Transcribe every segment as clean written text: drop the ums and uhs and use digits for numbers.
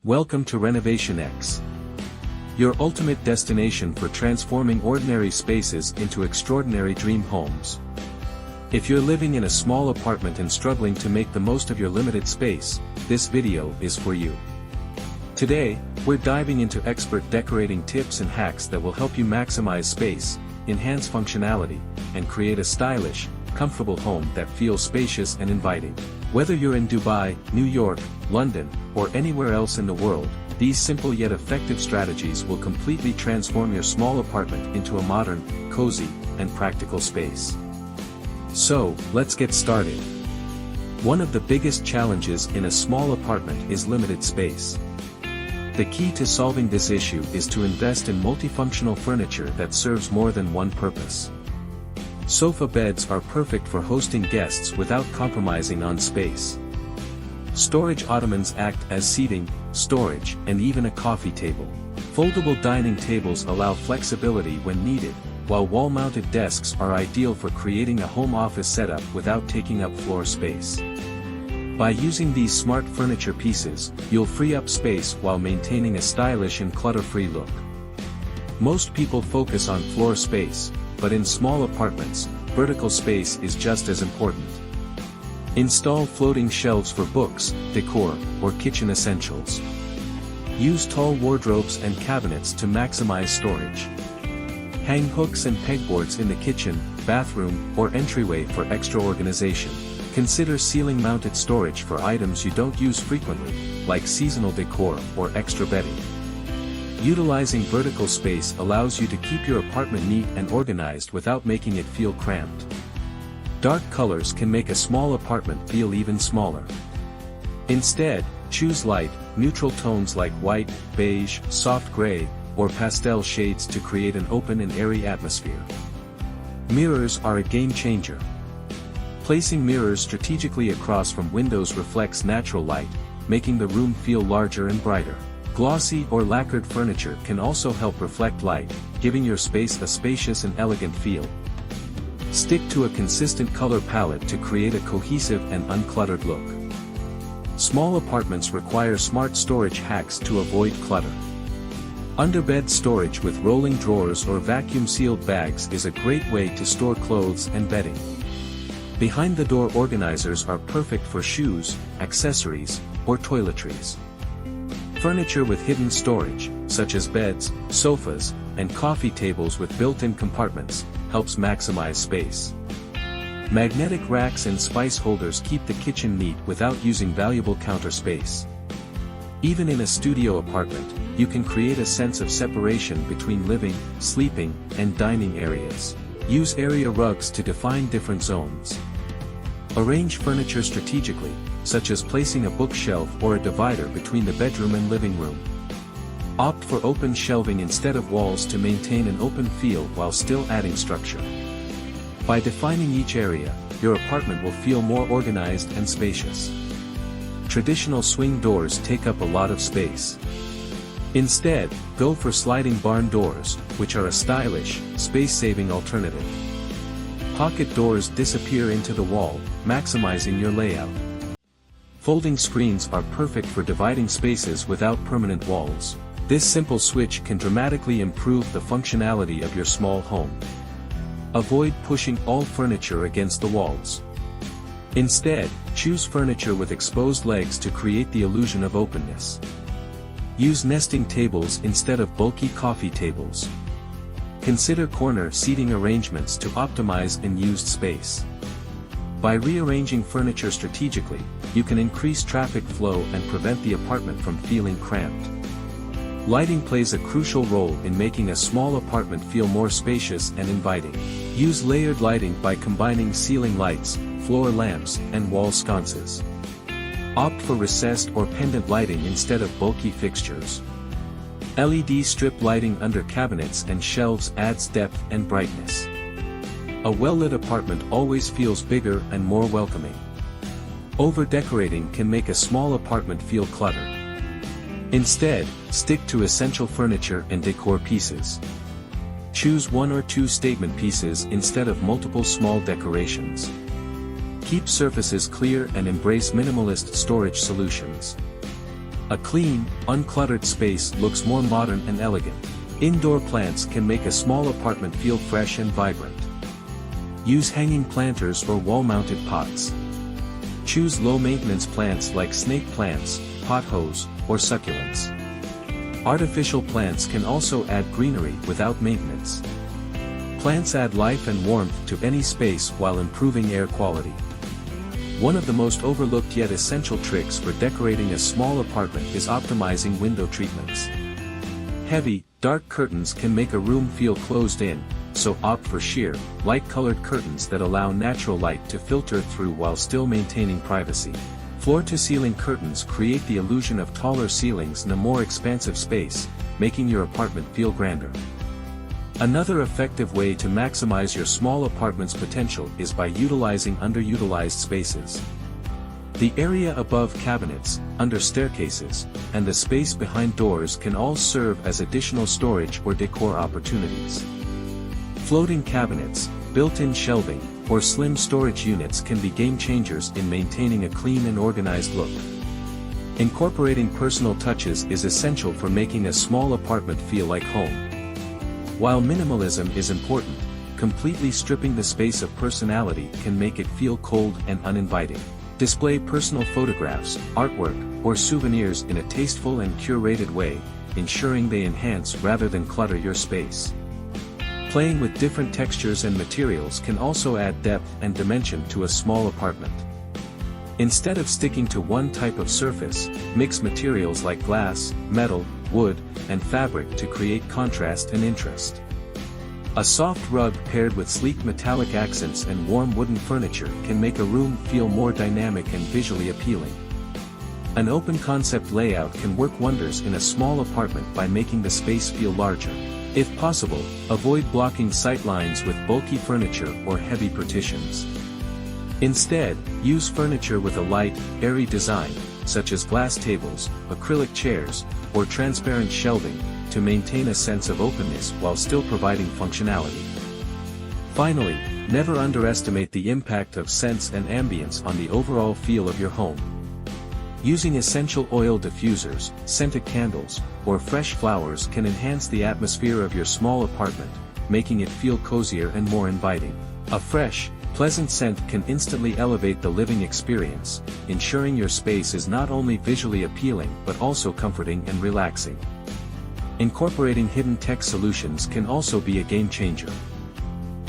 Welcome to RenovationX, your ultimate destination for transforming ordinary spaces into extraordinary dream homes. If you're living in a small apartment and struggling to make the most of your limited space, this video is for you. Today, we're diving into expert decorating tips and hacks that will help you maximize space, enhance functionality, and create a stylish, comfortable home that feels spacious and inviting. Whether you're in Dubai, New York, London, or anywhere else in the world, these simple yet effective strategies will completely transform your small apartment into a modern, cozy, and practical space. So, let's get started. One of the biggest challenges in a small apartment is limited space. The key to solving this issue is to invest in multifunctional furniture that serves more than one purpose. Sofa beds are perfect for hosting guests without compromising on space. Storage ottomans act as seating, storage, and even a coffee table. Foldable dining tables allow flexibility when needed, while wall-mounted desks are ideal for creating a home office setup without taking up floor space. By using these smart furniture pieces, you'll free up space while maintaining a stylish and clutter-free look. Most people focus on floor space, but in small apartments, vertical space is just as important. Install floating shelves for books, decor, or kitchen essentials. Use tall wardrobes and cabinets to maximize storage. Hang hooks and pegboards in the kitchen, bathroom, or entryway for extra organization. Consider ceiling-mounted storage for items you don't use frequently, like seasonal decor or extra bedding. Utilizing vertical space allows you to keep your apartment neat and organized without making it feel cramped. Dark colors can make a small apartment feel even smaller. Instead, choose light, neutral tones like white, beige, soft gray, or pastel shades to create an open and airy atmosphere. Mirrors are a game changer. Placing mirrors strategically across from windows reflects natural light, making the room feel larger and brighter. Glossy or lacquered furniture can also help reflect light, giving your space a spacious and elegant feel. Stick to a consistent color palette to create a cohesive and uncluttered look. Small apartments require smart storage hacks to avoid clutter. Underbed storage with rolling drawers or vacuum-sealed bags is a great way to store clothes and bedding. Behind-the-door organizers are perfect for shoes, accessories, or toiletries. Furniture with hidden storage, such as beds, sofas, and coffee tables with built-in compartments, helps maximize space. Magnetic racks and spice holders keep the kitchen neat without using valuable counter space. Even in a studio apartment, you can create a sense of separation between living, sleeping, and dining areas. Use area rugs to define different zones. Arrange furniture strategically, such as placing a bookshelf or a divider between the bedroom and living room. Opt for open shelving instead of walls to maintain an open feel while still adding structure. By defining each area, your apartment will feel more organized and spacious. Traditional swing doors take up a lot of space. Instead, go for sliding barn doors, which are a stylish, space-saving alternative. Pocket doors disappear into the wall, maximizing your layout. Folding screens are perfect for dividing spaces without permanent walls. This simple switch can dramatically improve the functionality of your small home. Avoid pushing all furniture against the walls. Instead, choose furniture with exposed legs to create the illusion of openness. Use nesting tables instead of bulky coffee tables. Consider corner seating arrangements to optimize unused space. By rearranging furniture strategically, you can increase traffic flow and prevent the apartment from feeling cramped. Lighting plays a crucial role in making a small apartment feel more spacious and inviting. Use layered lighting by combining ceiling lights, floor lamps, and wall sconces. Opt for recessed or pendant lighting instead of bulky fixtures. LED strip lighting under cabinets and shelves adds depth and brightness. A well-lit apartment always feels bigger and more welcoming. Over-decorating can make a small apartment feel cluttered. Instead, stick to essential furniture and decor pieces. Choose one or two statement pieces instead of multiple small decorations. Keep surfaces clear and embrace minimalist storage solutions. A clean, uncluttered space looks more modern and elegant. Indoor plants can make a small apartment feel fresh and vibrant. Use hanging planters or wall-mounted pots. Choose low-maintenance plants like snake plants, pothos, or succulents. Artificial plants can also add greenery without maintenance. Plants add life and warmth to any space while improving air quality. One of the most overlooked yet essential tricks for decorating a small apartment is optimizing window treatments. Heavy, dark curtains can make a room feel closed in, so opt for sheer, light-colored curtains that allow natural light to filter through while still maintaining privacy. Floor-to-ceiling curtains create the illusion of taller ceilings in a more expansive space, making your apartment feel grander. Another effective way to maximize your small apartment's potential is by utilizing underutilized spaces. The area above cabinets, under staircases, and the space behind doors can all serve as additional storage or decor opportunities. Floating cabinets, built-in shelving, or slim storage units can be game changers in maintaining a clean and organized look. Incorporating personal touches is essential for making a small apartment feel like home. While minimalism is important, completely stripping the space of personality can make it feel cold and uninviting. Display personal photographs, artwork, or souvenirs in a tasteful and curated way, ensuring they enhance rather than clutter your space. Playing with different textures and materials can also add depth and dimension to a small apartment. Instead of sticking to one type of surface, mix materials like glass, metal, wood, and fabric to create contrast and interest. A soft rug paired with sleek metallic accents and warm wooden furniture can make a room feel more dynamic and visually appealing. An open concept layout can work wonders in a small apartment by making the space feel larger. If possible, avoid blocking sight lines with bulky furniture or heavy partitions. Instead, use furniture with a light, airy design, such as glass tables, acrylic chairs, or transparent shelving, to maintain a sense of openness while still providing functionality. Finally, never underestimate the impact of scents and ambience on the overall feel of your home. Using essential oil diffusers, scented candles, or fresh flowers can enhance the atmosphere of your small apartment, making it feel cozier and more inviting. A fresh, pleasant scent can instantly elevate the living experience, ensuring your space is not only visually appealing but also comforting and relaxing. Incorporating hidden tech solutions can also be a game changer.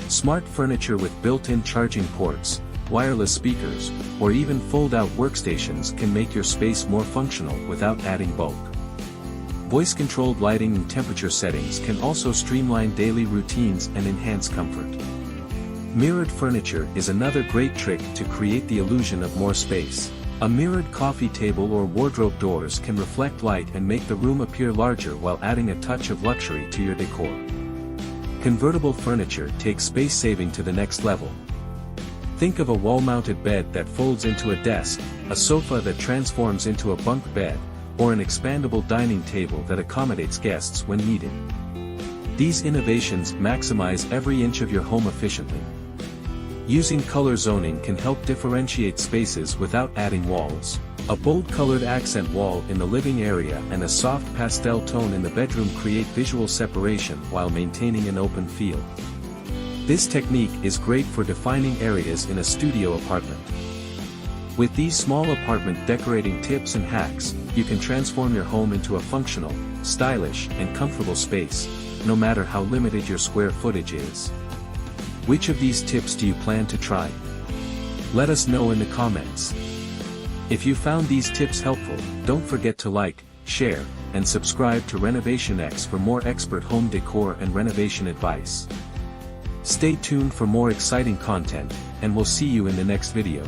Smart furniture with built-in charging ports, wireless speakers, or even fold-out workstations can make your space more functional without adding bulk. Voice-controlled lighting and temperature settings can also streamline daily routines and enhance comfort. Mirrored furniture is another great trick to create the illusion of more space. A mirrored coffee table or wardrobe doors can reflect light and make the room appear larger while adding a touch of luxury to your decor. Convertible furniture takes space saving to the next level. Think of a wall-mounted bed that folds into a desk, a sofa that transforms into a bunk bed, or an expandable dining table that accommodates guests when needed. These innovations maximize every inch of your home efficiently. Using color zoning can help differentiate spaces without adding walls. A bold-colored accent wall in the living area and a soft pastel tone in the bedroom create visual separation while maintaining an open feel. This technique is great for defining areas in a studio apartment. With these small apartment decorating tips and hacks, you can transform your home into a functional, stylish, and comfortable space, no matter how limited your square footage is. Which of these tips do you plan to try? Let us know in the comments. If you found these tips helpful, don't forget to like, share, and subscribe to RenovationX for more expert home decor and renovation advice. Stay tuned for more exciting content, and we'll see you in the next video.